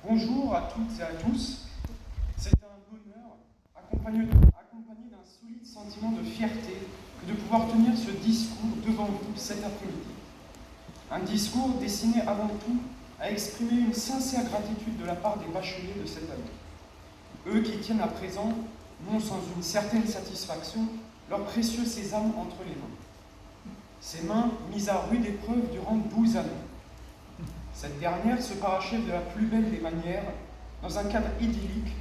Bonjour à toutes et à tous. C'est un bonheur, accompagné d'un solide sentiment de fierté, de pouvoir tenir ce discours devant vous cet après-midi. Un discours destiné avant tout à exprimer une sincère gratitude de la part des bacheliers de cette année. Eux qui tiennent à présent, non sans une certaine satisfaction, leur précieux sésame entre les mains. Ces mains mises à rude épreuve durant 12 années. Cette dernière se parachève de la plus belle des manières, dans un cadre idyllique,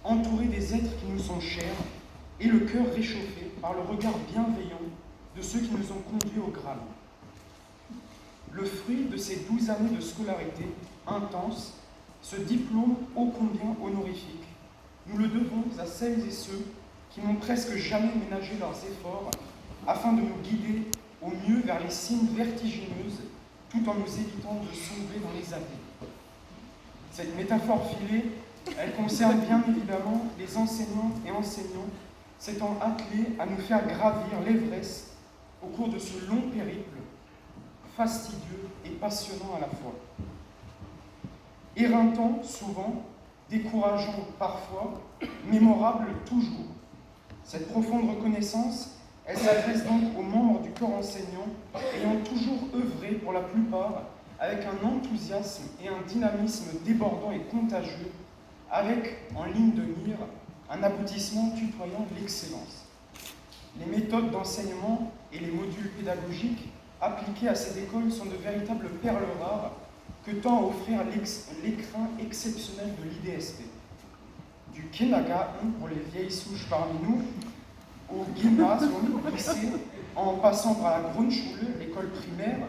entouré des êtres qui nous sont chers, et le cœur réchauffé par le regard bienveillant de ceux qui nous ont conduits au Graal. Le fruit de ces 12 années de scolarité intense, ce diplôme ô combien honorifique, nous le devons à celles et ceux qui n'ont presque jamais ménagé leurs efforts afin de nous guider au mieux vers les cimes vertigineuses, tout en nous évitant de sombrer dans les abîmes. Cette métaphore filée, elle concerne bien évidemment les enseignantes et enseignants s'étant attelés à nous faire gravir l'Everest au cours de ce long périple, fastidieux et passionnant à la fois. Éreintant souvent, décourageant parfois, mémorable toujours. Cette profonde reconnaissance, elle s'adresse donc aux membres du corps enseignant ayant toujours œuvré pour la plupart avec un enthousiasme et un dynamisme débordant et contagieux, avec, en ligne de mire, un aboutissement tutoyant l'excellence. Les méthodes d'enseignement et les modules pédagogiques appliqués à cette école sont de véritables perles rares que tend à offrir l'écrin exceptionnel de l'IDSP. Du Kindergarten pour les vieilles souches parmi nous, au gymnasium, au lycée, en passant par la Grundschule, l'école primaire,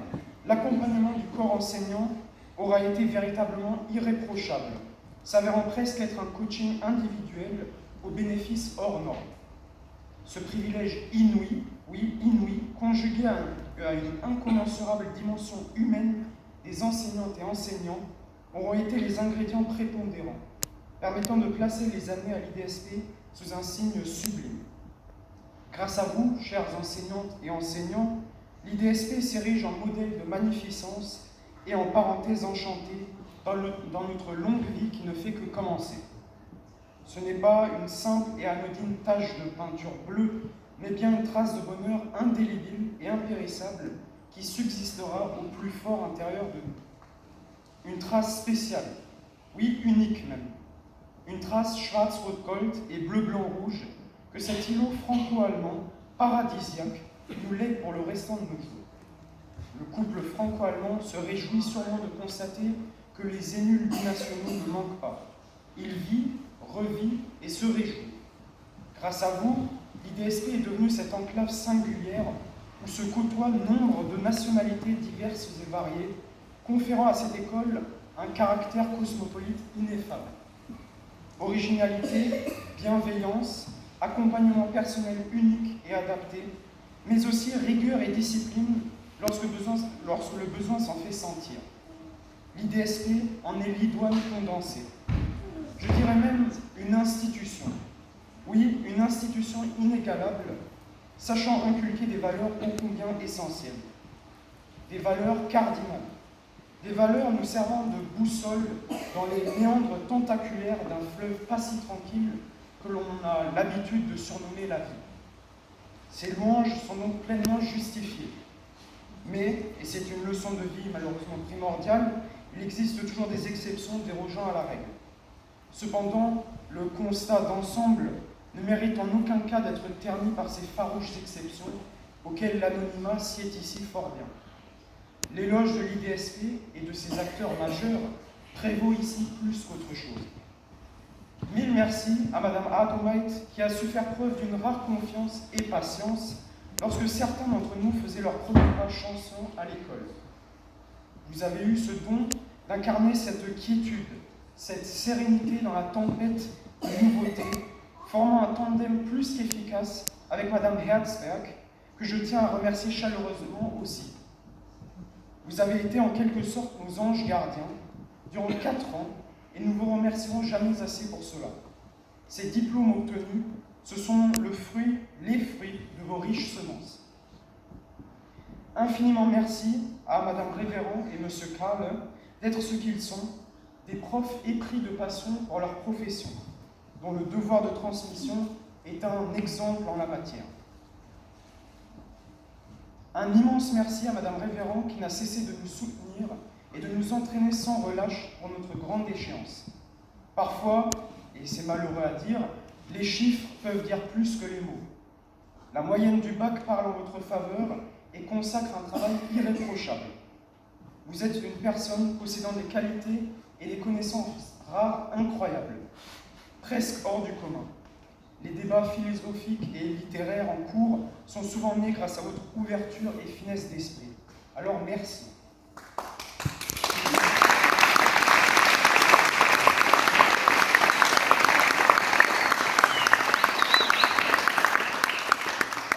l'accompagnement du corps enseignant aura été véritablement irréprochable, s'avérant presque être un coaching individuel au bénéfice hors norme. Ce privilège inouï, oui, inouï, conjugué à une incommensurable dimension humaine des enseignantes et enseignants, auront été les ingrédients prépondérants, permettant de placer les années à l'IDSP sous un signe sublime. Grâce à vous, chers enseignantes et enseignants, l'IDSP s'érige en modèle de magnificence et en parenthèse enchantée dans notre longue vie qui ne fait que commencer. Ce n'est pas une simple et anodine tache de peinture bleue, mais bien une trace de bonheur indélébile et impérissable qui subsistera au plus fort intérieur de nous. Une trace spéciale, oui, unique même. Une trace Schwarz-Rot-Gold et bleu-blanc-rouge que cet îlot franco-allemand paradisiaque nous lègue pour le restant de nos jours. Le couple franco-allemand se réjouit sûrement de constater que les émules binationaux ne manquent pas. Il vit, revit et se réjouit. Grâce à vous, l'IDSP est devenue cette enclave singulière où se côtoient nombre de nationalités diverses et variées, conférant à cette école un caractère cosmopolite ineffable. Originalité, bienveillance, accompagnement personnel unique et adapté, mais aussi rigueur et discipline lorsque le besoin s'en fait sentir. L'IDSP en est l'idoine condensée. Je dirais même une institution. Oui, une institution inégalable, sachant inculquer des valeurs ô combien essentielles. Des valeurs cardinales. Des valeurs nous servant de boussole dans les méandres tentaculaires d'un fleuve pas si tranquille que l'on a l'habitude de surnommer la vie. Ces louanges sont donc pleinement justifiées. Mais, et c'est une leçon de vie malheureusement primordiale, il existe toujours des exceptions dérogeant à la règle. Cependant, le constat d'ensemble ne mérite en aucun cas d'être terni par ces farouches exceptions auxquelles l'anonymat sied ici fort bien. L'éloge de l'IDSP et de ses acteurs majeurs prévaut ici plus qu'autre chose. Mille merci à Madame Adomait qui a su faire preuve d'une rare confiance et patience lorsque certains d'entre nous faisaient leur premier pas chanson à l'école. Vous avez eu ce don d'incarner cette quiétude, cette sérénité dans la tempête de nouveautés, formant un tandem plus qu'efficace avec Madame Herzberg, que je tiens à remercier chaleureusement aussi. Vous avez été en quelque sorte nos anges gardiens durant 4 ans et nous vous remercierons jamais assez pour cela. Ces diplômes obtenus, ce sont les fruits de vos riches semences. Infiniment merci à Madame Révérend et Monsieur Krall d'être ce qu'ils sont, des profs épris de passion pour leur profession, dont le devoir de transmission est un exemple en la matière. Un immense merci à Madame Révérend qui n'a cessé de nous soutenir et de nous entraîner sans relâche pour notre grande échéance. Parfois, et c'est malheureux à dire, les chiffres peuvent dire plus que les mots. La moyenne du bac parle en votre faveur et consacre un travail irréprochable. Vous êtes une personne possédant des qualités et des connaissances rares incroyables, presque hors du commun. Les débats philosophiques et littéraires en cours sont souvent nés grâce à votre ouverture et finesse d'esprit. Alors merci.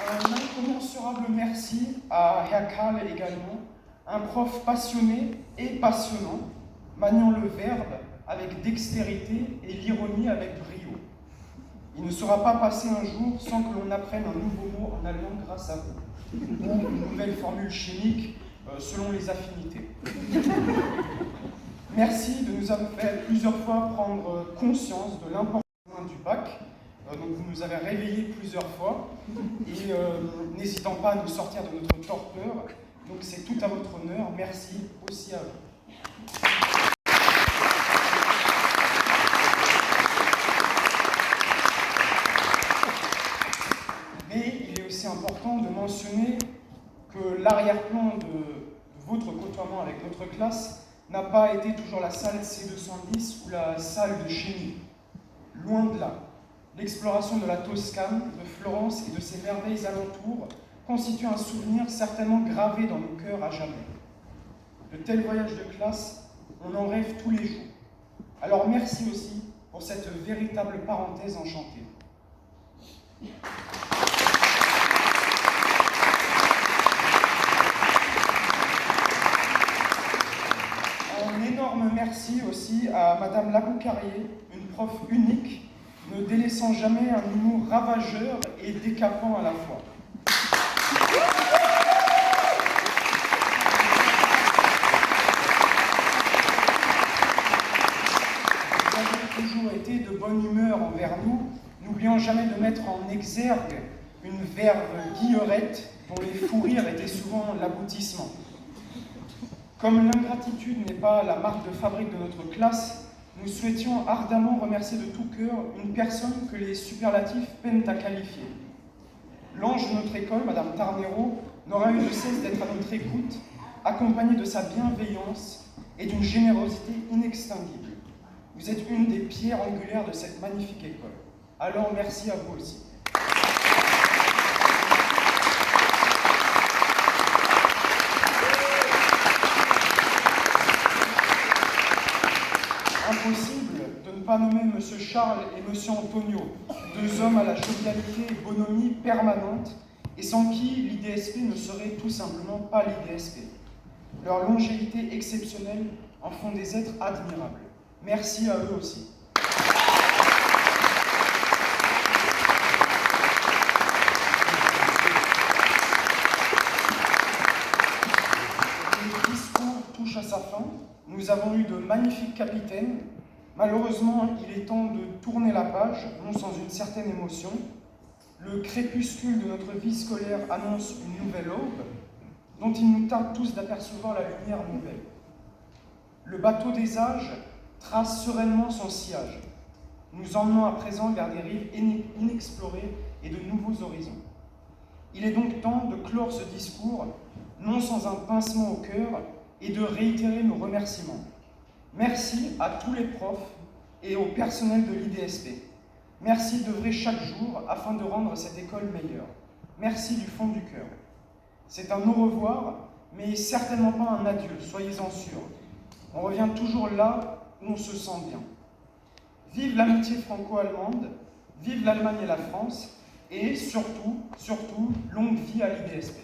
Un incommensurable merci à Herr Kahle également, un prof passionné et passionnant, maniant le verbe avec dextérité et l'ironie avec brio. Il ne sera pas passé un jour sans que l'on apprenne un nouveau mot en allemand grâce à vous, ou une nouvelle formule chimique selon les affinités. Merci de nous avoir fait plusieurs fois prendre conscience de l'importance du bac. Donc vous nous avez réveillés plusieurs fois, et n'hésitant pas à nous sortir de notre torpeur. Donc c'est tout à votre honneur. Merci aussi à vous. Mais il est aussi important de mentionner que l'arrière-plan de votre côtoiement avec notre classe n'a pas été toujours la salle C210 ou la salle de chimie. Loin de là. L'exploration de la Toscane, de Florence et de ses merveilles alentours constitue un souvenir certainement gravé dans nos cœurs à jamais. De tels voyages de classe, on en rêve tous les jours. Alors merci aussi pour cette véritable parenthèse enchantée. Un énorme merci aussi à Madame Laboucarier, une prof unique, ne délaissant jamais un humour ravageur et décapant à la fois. Vous avez toujours été de bonne humeur envers nous, n'oubliant jamais de mettre en exergue une verve guillerette dont les fous rires étaient souvent l'aboutissement. Comme l'ingratitude n'est pas la marque de fabrique de notre classe, nous souhaitions ardemment remercier de tout cœur une personne que les superlatifs peinent à qualifier. L'ange de notre école, Madame Tarnero, n'aura eu de cesse d'être à notre écoute, accompagnée de sa bienveillance et d'une générosité inextinguible. Vous êtes une des pierres angulaires de cette magnifique école. Alors merci à vous aussi. Impossible de ne pas nommer M. Charles et M. Antonio, deux hommes à la jovialité et bonhomie permanente, et sans qui l'IDSP ne serait tout simplement pas l'IDSP. Leur longévité exceptionnelle en font des êtres admirables. Merci à eux aussi. Le discours touche à sa fin. Nous avons eu de magnifiques capitaines. Malheureusement, il est temps de tourner la page, non sans une certaine émotion. Le crépuscule de notre vie scolaire annonce une nouvelle aube, dont il nous tarde tous d'apercevoir la lumière nouvelle. Le bateau des âges trace sereinement son sillage, nous emmenant à présent vers des rives inexplorées et de nouveaux horizons. Il est donc temps de clore ce discours, non sans un pincement au cœur, et de réitérer nos remerciements. Merci à tous les profs et au personnel de l'IDSP. Merci d'œuvrer chaque jour afin de rendre cette école meilleure. Merci du fond du cœur. C'est un au revoir, mais certainement pas un adieu, soyez-en sûrs. On revient toujours là où on se sent bien. Vive l'amitié franco-allemande, vive l'Allemagne et la France, et surtout, longue vie à l'IDSP.